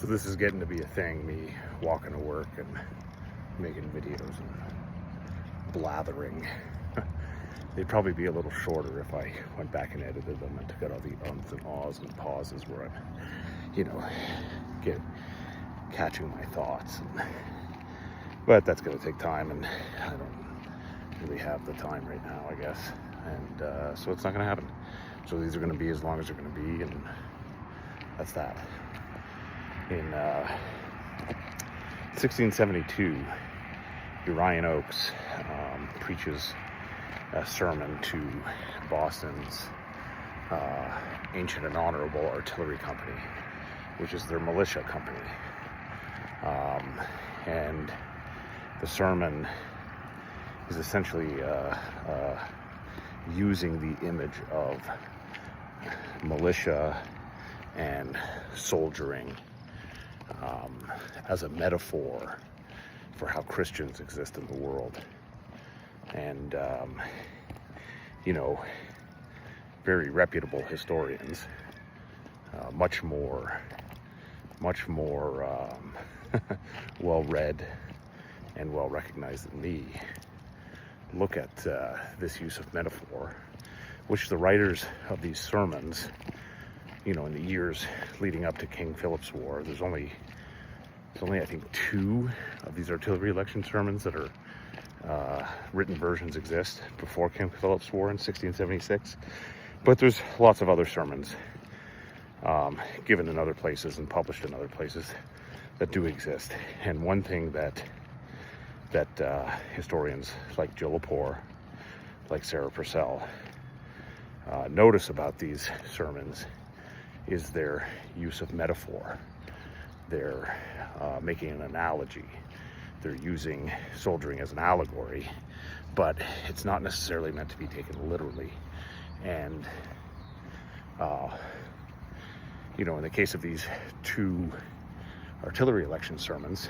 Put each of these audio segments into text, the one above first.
So this is getting to be a thing, me walking to work and making videos and blathering. They'd probably be a little shorter if I went back and edited them and took out all the ums and ahs and pauses where I'm, catching my thoughts. But that's going to take time, and I don't really have the time right now, I guess. And so it's not going to happen. So these are going to be as long as they're going to be, and that's that. In 1672, Uriah Oakes preaches a sermon to Boston's Ancient and Honorable Artillery Company, which is their militia company. And the sermon is essentially using the image of militia and soldiering as a metaphor for how Christians exist in the world. And, very reputable historians, much more well-read and well-recognized than me, look at this use of metaphor, which the writers of these sermons, in the years leading up to King Philip's War, there's only I think 2 of these artillery election sermons that are written versions exist before King Philip's War in 1676. But there's lots of other sermons given in other places and published in other places that do exist. And one thing that historians like Jill Lepore, like Sarah Purcell, notice about these sermons is their use of metaphor. They're making an analogy. They're using soldiering as an allegory, but it's not necessarily meant to be taken literally. And, in the case of these 2 artillery election sermons,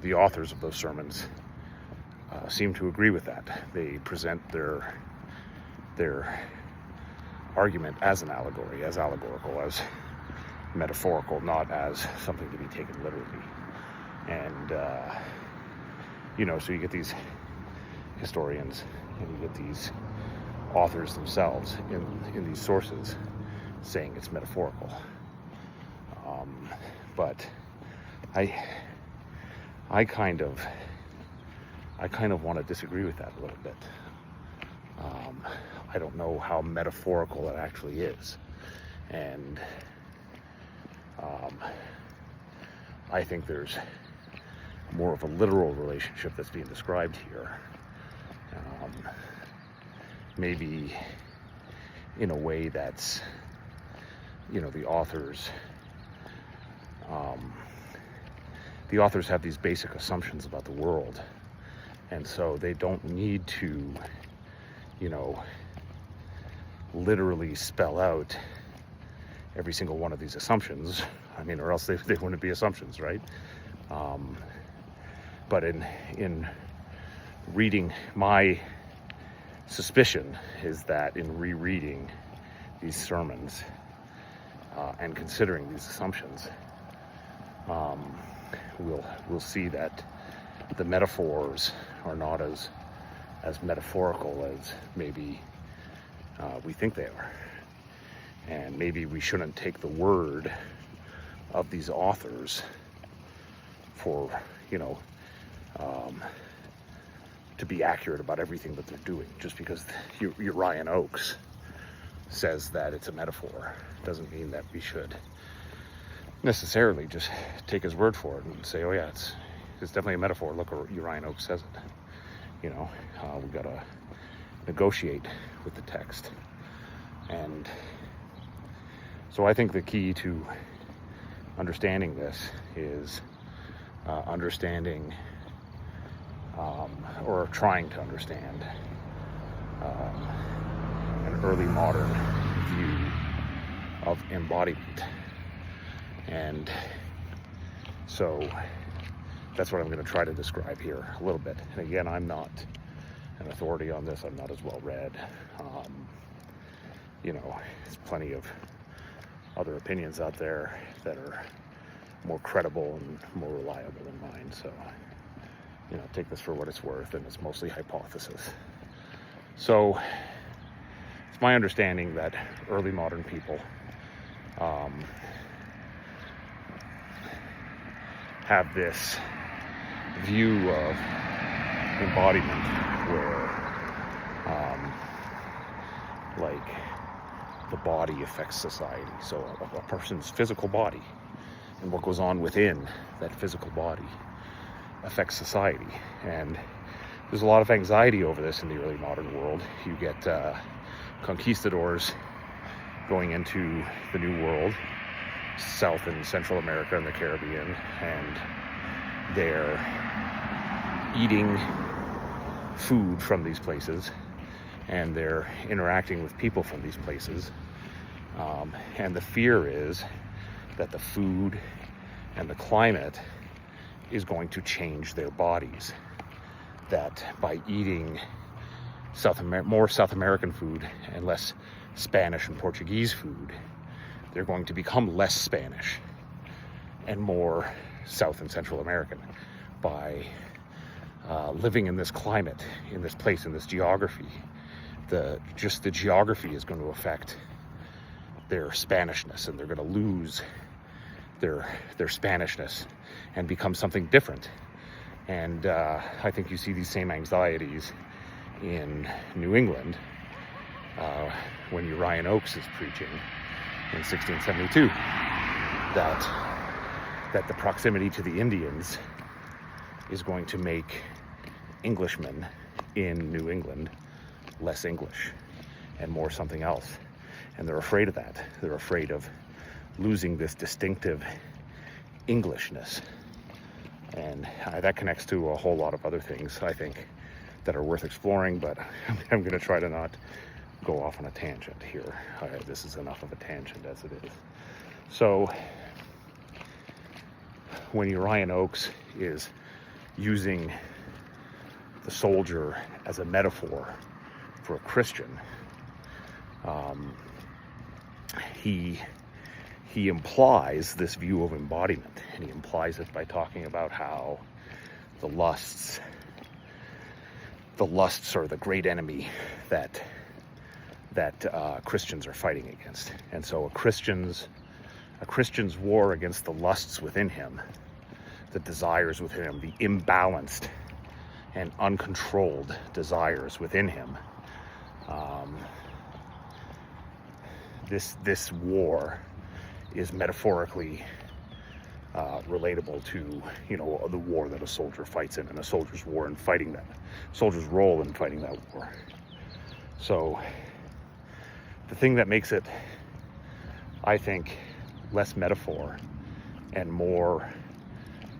the authors of those sermons seem to agree with that. They present their argument as an allegory, as allegorical, as metaphorical, not as something to be taken literally. And, so you get these historians and you get these authors themselves in these sources saying it's metaphorical. But I kind of want to disagree with that a little bit. I don't know how metaphorical it actually is. And I think there's more of a literal relationship that's being described here. Maybe in a way that's, the authors have these basic assumptions about the world. And so they don't need to, literally spell out every single one of these assumptions. Or else they wouldn't be assumptions, right? But in reading, my suspicion is that in rereading these sermons and considering these assumptions, we'll see that the metaphors are not as metaphorical as maybe we think they are. And maybe we shouldn't take the word of these authors for, to be accurate about everything that they're doing. Just because Uriah Oakes says that it's a metaphor doesn't mean that we should necessarily just take his word for it and say, oh yeah, it's definitely a metaphor. Look, Uriah Oakes says it. We gotta negotiate with the text. And so I think the key to understanding this is understanding or trying to understand an early modern view of embodiment. And so that's what I'm going to try to describe here a little bit. And again, I'm not an authority on this. I'm not as well read. There's plenty of other opinions out there that are more credible and more reliable than mine. So, take this for what it's worth, and it's mostly hypothesis. So, it's my understanding that early modern people have this view of embodiment where the body affects society. So a person's physical body and what goes on within that physical body affects society. And there's a lot of anxiety over this in the early modern world. You get conquistadors going into the New World, South and Central America and the Caribbean, and they're eating food from these places, and they're interacting with people from these places. And the fear is that the food and the climate is going to change their bodies. That by eating more South American food and less Spanish and Portuguese food, they're going to become less Spanish and more South and Central American. By living in this climate, in this place, in this geography, the geography is going to affect their Spanishness, and they're going to lose their Spanishness and become something different. And I think you see these same anxieties in New England when Uriah Oakes is preaching in 1672 that the proximity to the Indians is going to make Englishmen in New England less English and more something else. And they're afraid of that. They're afraid of losing this distinctive Englishness. And that connects to a whole lot of other things, I think, that are worth exploring, but I'm going to try to not go off on a tangent here. This is enough of a tangent as it is. So, when Uriah Oakes is using the soldier as a metaphor for a Christian, he implies this view of embodiment, and he implies it by talking about how the lusts are the great enemy that Christians are fighting against. And so a Christian's war against the lusts within him, the desires within him, the imbalanced and uncontrolled desires within him, this war is metaphorically relatable to the war that a soldier fights in, and a soldier's role in fighting that war. So the thing that makes it, I think, less metaphor and more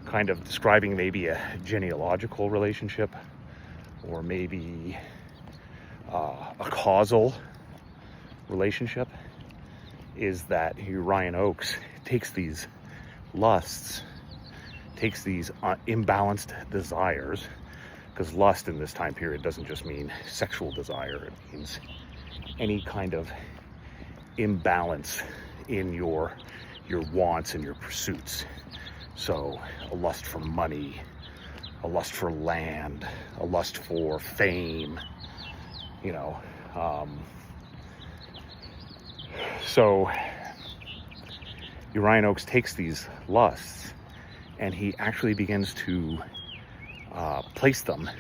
kind of describing maybe a genealogical relationship, or maybe a causal relationship, is that Uriah Oakes takes these lusts, takes these imbalanced desires, because lust in this time period doesn't just mean sexual desire, it means any kind of imbalance in your wants and your pursuits. So a lust for money, a lust for land, a lust for fame, so Uriah Oakes takes these lusts and he actually begins to place them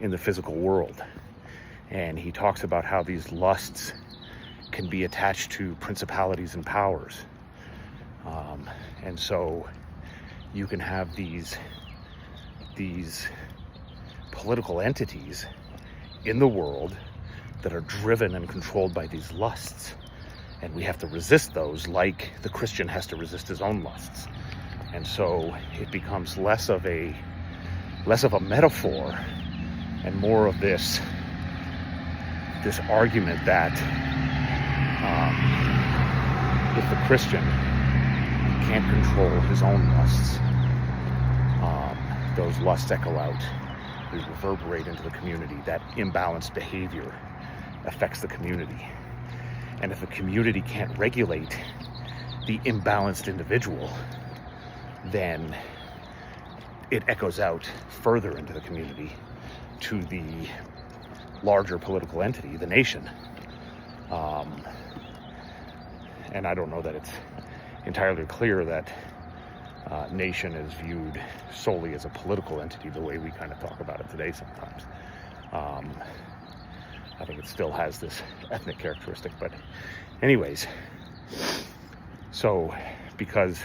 in the physical world. And he talks about how these lusts can be attached to principalities and powers. And so you can have these political entities in the world that are driven and controlled by these lusts. And we have to resist those, like the Christian has to resist his own lusts. And so it becomes less of a metaphor and more of this argument that if the Christian can't control his own lusts, those lusts echo out, they reverberate into the community. That imbalanced behavior affects the community. And if the community can't regulate the imbalanced individual, then it echoes out further into the community to the larger political entity, the nation. And I don't know that it's entirely clear that nation is viewed solely as a political entity the way we kind of talk about it today sometimes. I think it still has this ethnic characteristic, but anyways, so because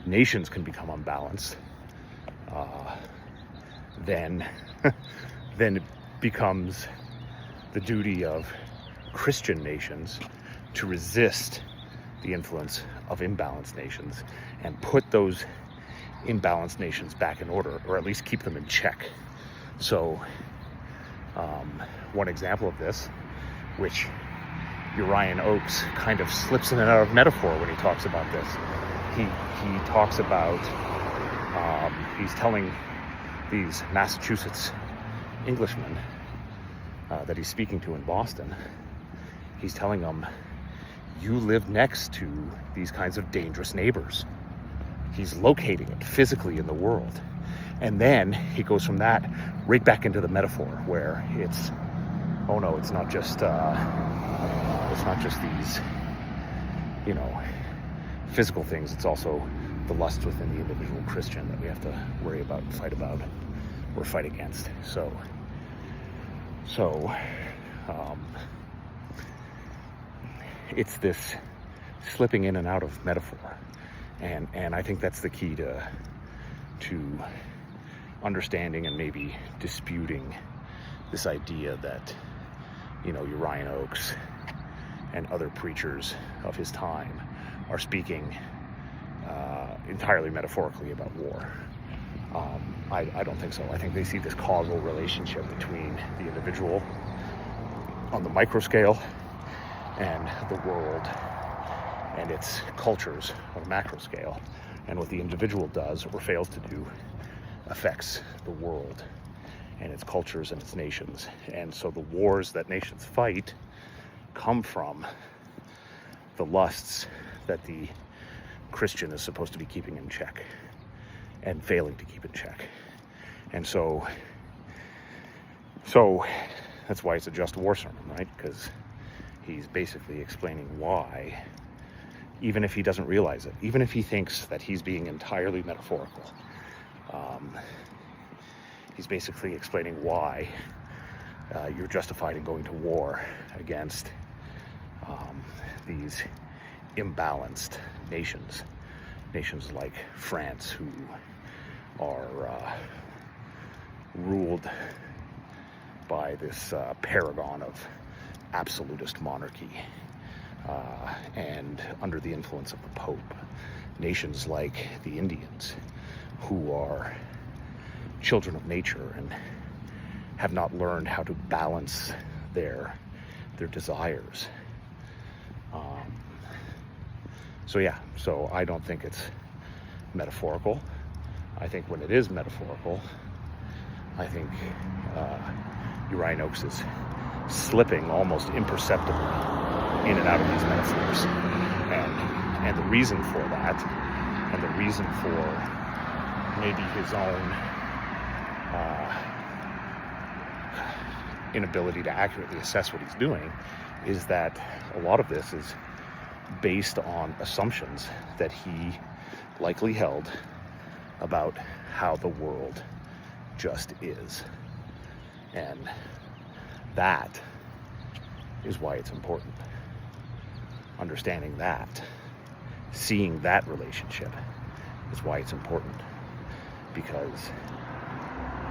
nations can become unbalanced, then it becomes the duty of Christian nations to resist the influence of imbalanced nations and put those imbalanced nations back in order, or at least keep them in check. So one example of this, which Urian Oakes kind of slips in and out of metaphor when he talks about this, he talks about, he's telling these Massachusetts Englishmen that he's speaking to in Boston, he's telling them, you live next to these kinds of dangerous neighbors. He's locating it physically in the world. And then he goes from that right back into the metaphor where it's, oh no, it's not just these, physical things. It's also the lust within the individual Christian that we have to worry about and fight about or fight against. So it's this slipping in and out of metaphor, and I think that's the key to understanding and maybe disputing this idea that Urian Oakes and other preachers of his time are speaking entirely metaphorically about war. I don't think so. I think they see this causal relationship between the individual on the micro scale and the world and its cultures on a macro scale. And what the individual does or fails to do affects the world and its cultures and its nations. And so the wars that nations fight come from the lusts that the Christian is supposed to be keeping in check and failing to keep in check. And so that's why it's a just war sermon, right? Because he's basically explaining why, even if he doesn't realize it, even if he thinks that he's being entirely metaphorical, he's basically explaining why you're justified in going to war against these imbalanced nations like France, who are ruled by this paragon of absolutist monarchy and under the influence of the Pope. Nations like the Indians, who are children of nature and have not learned how to balance their desires. So I don't think it's metaphorical. I think when it is metaphorical, I think Urian Oakes is slipping almost imperceptibly in and out of these metaphors. And the reason for that, and the reason for maybe his own inability to accurately assess what he's doing, is that a lot of this is based on assumptions that he likely held about how the world just is. And that is why it's important. Understanding that, seeing that relationship, is why it's important. Because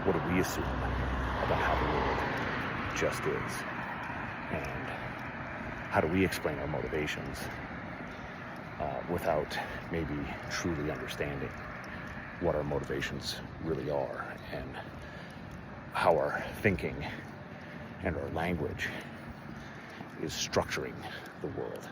what do we assume about how the world just is? And how do we explain our motivations without maybe truly understanding what our motivations really are and how our thinking and our language is structuring the world?